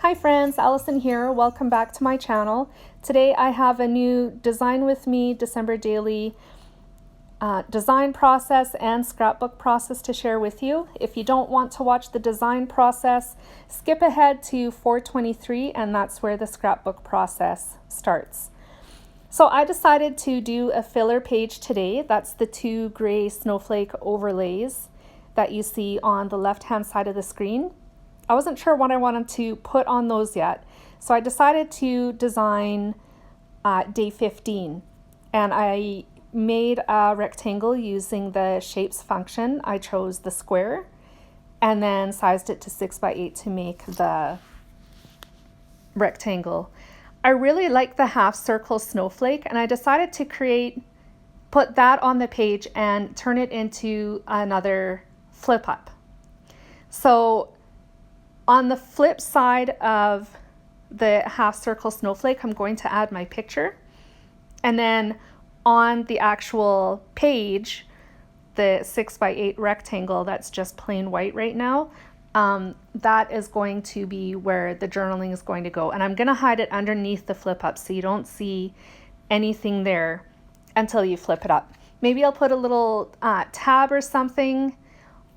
Hi friends, Allison here. Welcome back to my channel. Today I have a new Design With Me December Daily design process and scrapbook process to share with you. If you don't want to watch the design process, skip ahead to 423 and that's where the scrapbook process starts. So I decided to do a filler page today. That's the two gray snowflake overlays that you see on the left hand side of the screen. I wasn't sure what I wanted to put on those yet, so I decided to design day 15, and I made a rectangle using the shapes function. I chose the square and then sized it to 6 by 8 to make the rectangle. I really like the half circle snowflake, and I decided to put that on the page and turn it into another flip up. So on the flip side of the half circle snowflake, I'm going to add my picture. And then on the actual page, the 6 by 8 rectangle that's just plain white right now, that is going to be where the journaling is going to go. And I'm going to hide it underneath the flip up so you don't see anything there until you flip it up. Maybe I'll put a little tab or something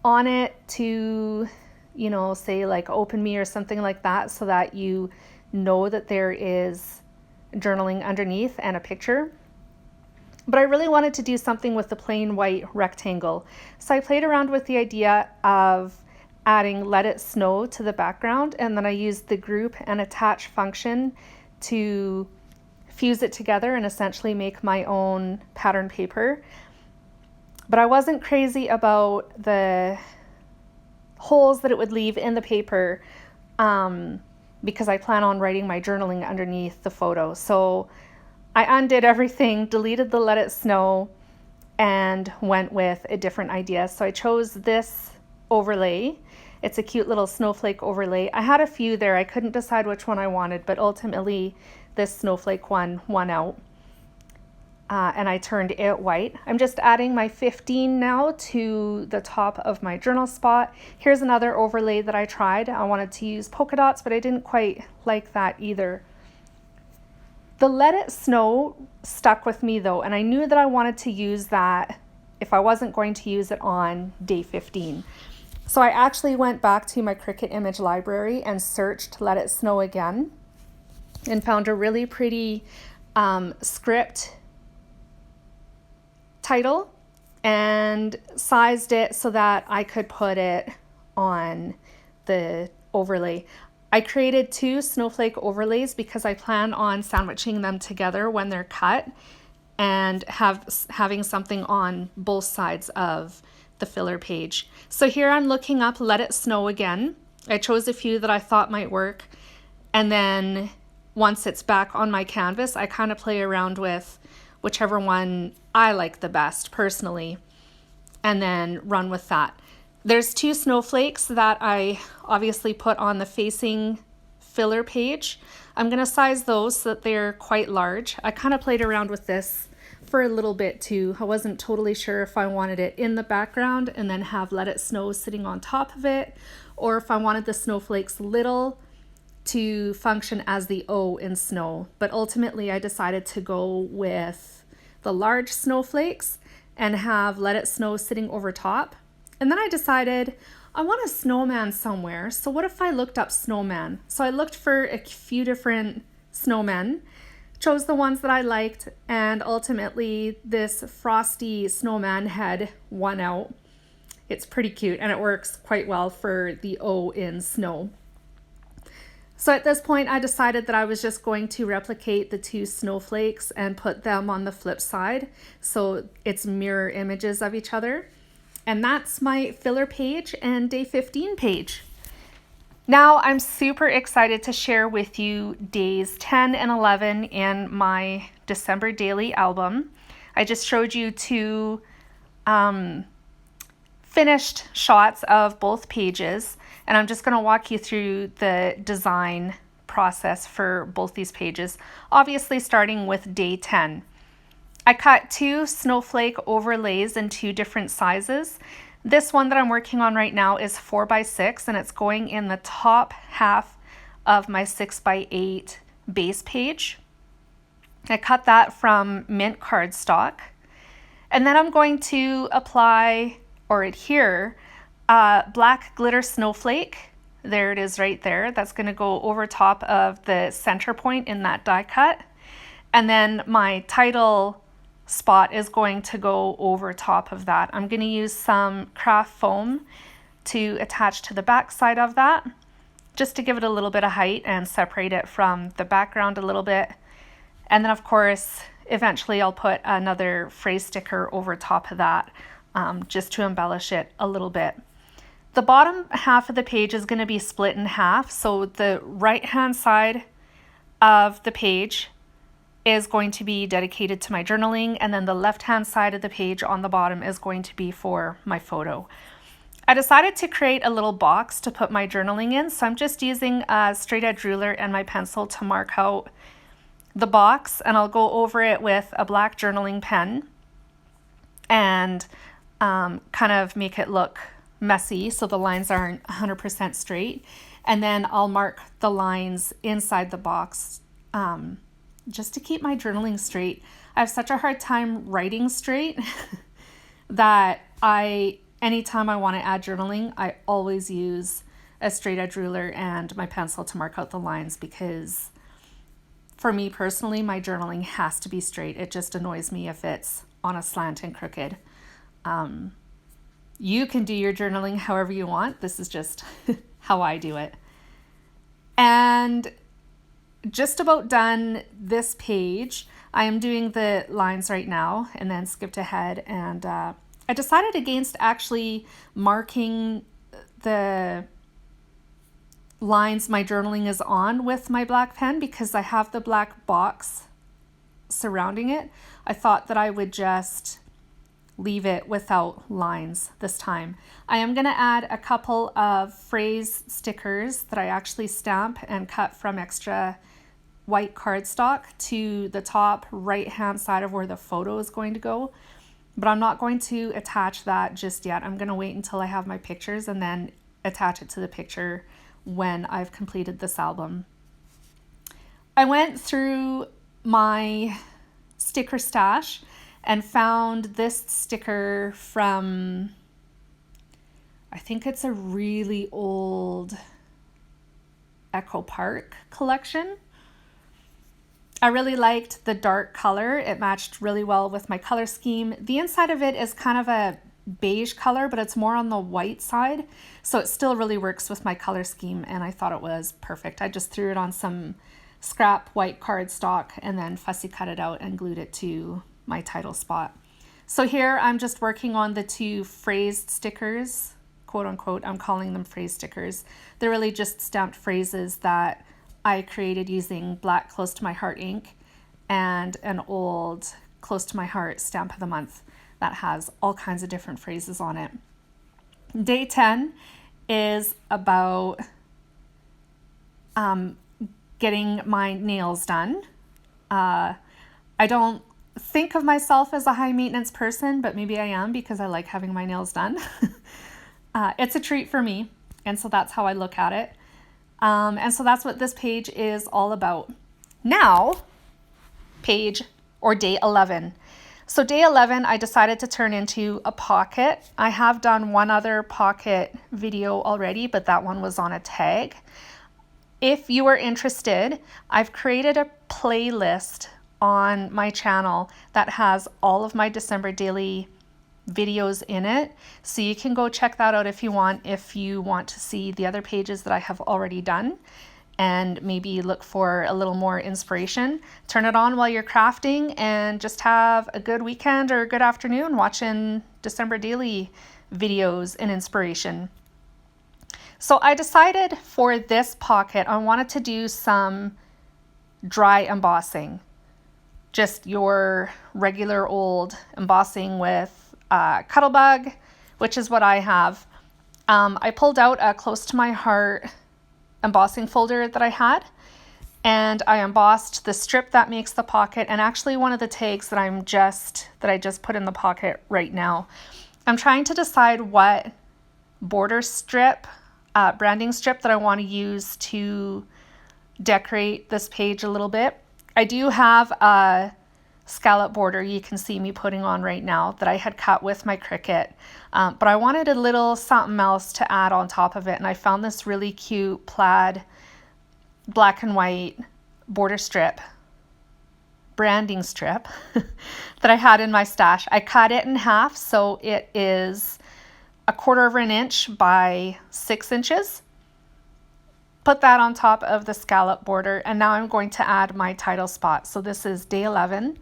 on it to, you know, say like open me or something like that, so that you know that there is journaling underneath and a picture. But I really wanted to do something with the plain white rectangle. So I played around with the idea of adding Let It Snow to the background, and then I used the group and attach function to fuse it together and essentially make my own pattern paper. But I wasn't crazy about the holes that it would leave in the paper because I plan on writing my journaling underneath the photo. So I undid everything, deleted the Let It Snow, and went with a different idea. So I chose this overlay. It's a cute little snowflake overlay. I had a few there. I couldn't decide which one I wanted, but ultimately this snowflake one won out. And I turned it white. I'm just adding my 15 now to the top of my journal spot. Here's another overlay that I tried. I wanted to use polka dots, but I didn't quite like that either. The Let It Snow stuck with me though, and I knew that I wanted to use that if I wasn't going to use it on day 15. So I actually went back to my Cricut image library and searched Let It Snow again and found a really pretty script title and sized it so that I could put it on the overlay. I created two snowflake overlays because I plan on sandwiching them together when they're cut and having something on both sides of the filler page. So here I'm looking up Let It Snow again. I chose a few that I thought might work, and then once it's back on my canvas, I kind of play around with whichever one I like the best personally, and then run with that. There's two snowflakes that I obviously put on the facing filler page. I'm going to size those so that they're quite large. I kind of played around with this for a little bit too. I wasn't totally sure if I wanted it in the background and then have Let It Snow sitting on top of it, or if I wanted the snowflakes little to function as the O in snow. But ultimately I decided to go with the large snowflakes and have Let It Snow sitting over top. And then I decided I want a snowman somewhere. So what if I looked up snowman? So I looked for a few different snowmen, chose the ones that I liked, and ultimately this frosty snowman head won out. It's pretty cute and it works quite well for the O in snow. So at this point, I decided that I was just going to replicate the two snowflakes and put them on the flip side, so it's mirror images of each other. And that's my filler page and day 15 page. Now I'm super excited to share with you days 10 and 11 in my December daily album. I just showed you two finished shots of both pages, and I'm just going to walk you through the design process for both these pages, obviously starting with day 10. I cut two snowflake overlays in two different sizes. This one that I'm working on right now is 4 by 6, and it's going in the top half of my 6x8 base page. I cut that from mint cardstock. And then I'm going to apply or adhere black glitter snowflake. There it is right there. That's going to go over top of the center point in that die cut. And then my title spot is going to go over top of that. I'm going to use some craft foam to attach to the back side of that, just to give it a little bit of height and separate it from the background a little bit. And then of course, eventually I'll put another phrase sticker over top of that, just to embellish it a little bit. The bottom half of the page is going to be split in half. So the right hand side of the page is going to be dedicated to my journaling, and then the left hand side of the page on the bottom is going to be for my photo. I decided to create a little box to put my journaling in, so I'm just using a straight edge ruler and my pencil to mark out the box, and I'll go over it with a black journaling pen and kind of make it look messy so the lines aren't 100% straight. And then I'll mark the lines inside the box just to keep my journaling straight. I have such a hard time writing straight that anytime I want to add journaling, I always use a straight edge ruler and my pencil to mark out the lines, because for me personally, my journaling has to be straight. It just annoys me if it's on a slant and crooked. You can do your journaling however you want. This is just how I do it. And just about done this page. I am doing the lines right now and then skipped ahead, and I decided against actually marking the lines my journaling is on with my black pen, because I have the black box surrounding it. I thought that I would just leave it without lines this time. I am going to add a couple of phrase stickers that I actually stamp and cut from extra white cardstock to the top right hand side of where the photo is going to go, but I'm not going to attach that just yet. I'm going to wait until I have my pictures and then attach it to the picture when I've completed this album. I went through my sticker stash and found this sticker from, I think it's a really old Echo Park collection. I really liked the dark color. It matched really well with my color scheme. The inside of it is kind of a beige color, but it's more on the white side. So it still really works with my color scheme, and I thought it was perfect. I just threw it on some scrap white cardstock and then fussy cut it out and glued it to my title spot. So here I'm just working on the two phrased stickers, quote unquote. I'm calling them phrase stickers. They're really just stamped phrases that I created using black Close to My Heart ink and an old Close to My Heart stamp of the month that has all kinds of different phrases on it. Day 10 is about getting my nails done. I don't think of myself as a high maintenance person, but maybe I am because I like having my nails done. It's a treat for me, and so that's how I look at it. And so that's what this page is all about. Now, day 11. So day 11, I decided to turn into a pocket. I have done one other pocket video already, but that one was on a tag. If you are interested, I've created a playlist on my channel that has all of my December daily videos in it. So you can go check that out if you want to see the other pages that I have already done and maybe look for a little more inspiration. Turn it on while you're crafting and just have a good weekend or a good afternoon watching December daily videos and inspiration. So I decided for this pocket, I wanted to do some dry embossing. Just your regular old embossing with Cuttlebug, which is what I have. I pulled out a Close to My Heart embossing folder that I had, and I embossed the strip that makes the pocket and actually one of the tags that I just put in the pocket right now. I'm trying to decide what border strip, branding strip that I want to use to decorate this page a little bit. I do have a scallop border you can see me putting on right now that I had cut with my Cricut, but I wanted a little something else to add on top of it, and I found this really cute plaid black and white border strip, branding strip that I had in my stash. I cut it in half, so it is 1/4 inch by 6 inches. Put that on top of the scallop border, and now I'm going to add my title spot. So this is day 11,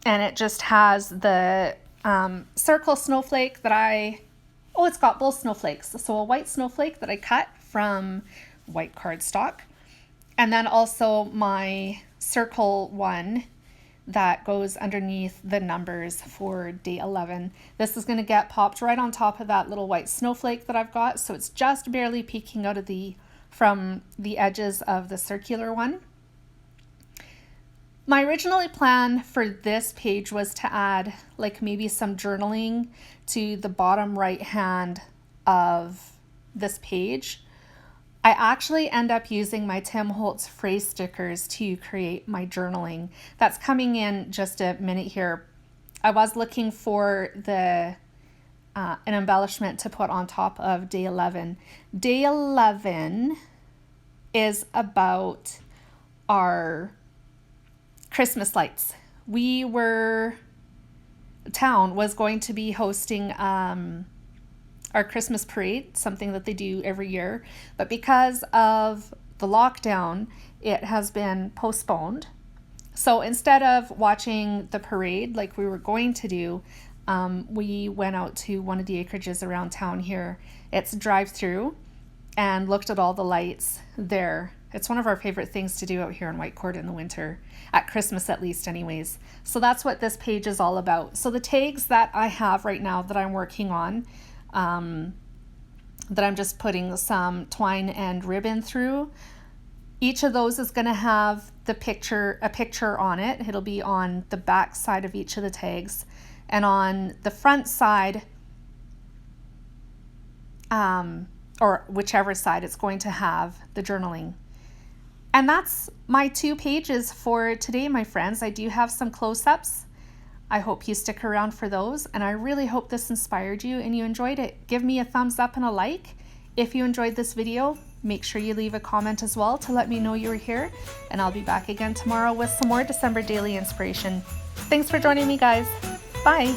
and it just has the circle snowflake that it's got both snowflakes. So a white snowflake that I cut from white cardstock, and then also my circle one that goes underneath the numbers for day 11. This is going to get popped right on top of that little white snowflake that I've got, so it's just barely peeking out of from the edges of the circular one. My original plan for this page was to add like maybe some journaling to the bottom right hand of this page. I actually end up using my Tim Holtz phrase stickers to create my journaling. That's coming in just a minute here. I was looking for an embellishment to put on top of day 11. Day 11 is about our Christmas lights. Town was going to be hosting our Christmas parade, something that they do every year, but because of the lockdown, it has been postponed. So instead of watching the parade like we were going to do, we went out to one of the acreages around town here. It's a drive-through, and looked at all the lights there. It's one of our favorite things to do out here in Whitecourt in the winter, at Christmas at least anyways. So that's what this page is all about. So the tags that I have right now that I'm working on, that I'm just putting some twine and ribbon through, each of those is going to have a picture on it. It'll be on the back side of each of the tags, and on the front side, or whichever side, it's going to have the journaling. And that's my 2 pages for today, my friends. I do have some close-ups. I hope you stick around for those, and I really hope this inspired you and you enjoyed it. Give me a thumbs up and a like. If you enjoyed this video, make sure you leave a comment as well to let me know you were here, and I'll be back again tomorrow with some more December daily inspiration. Thanks for joining me, guys. Bye.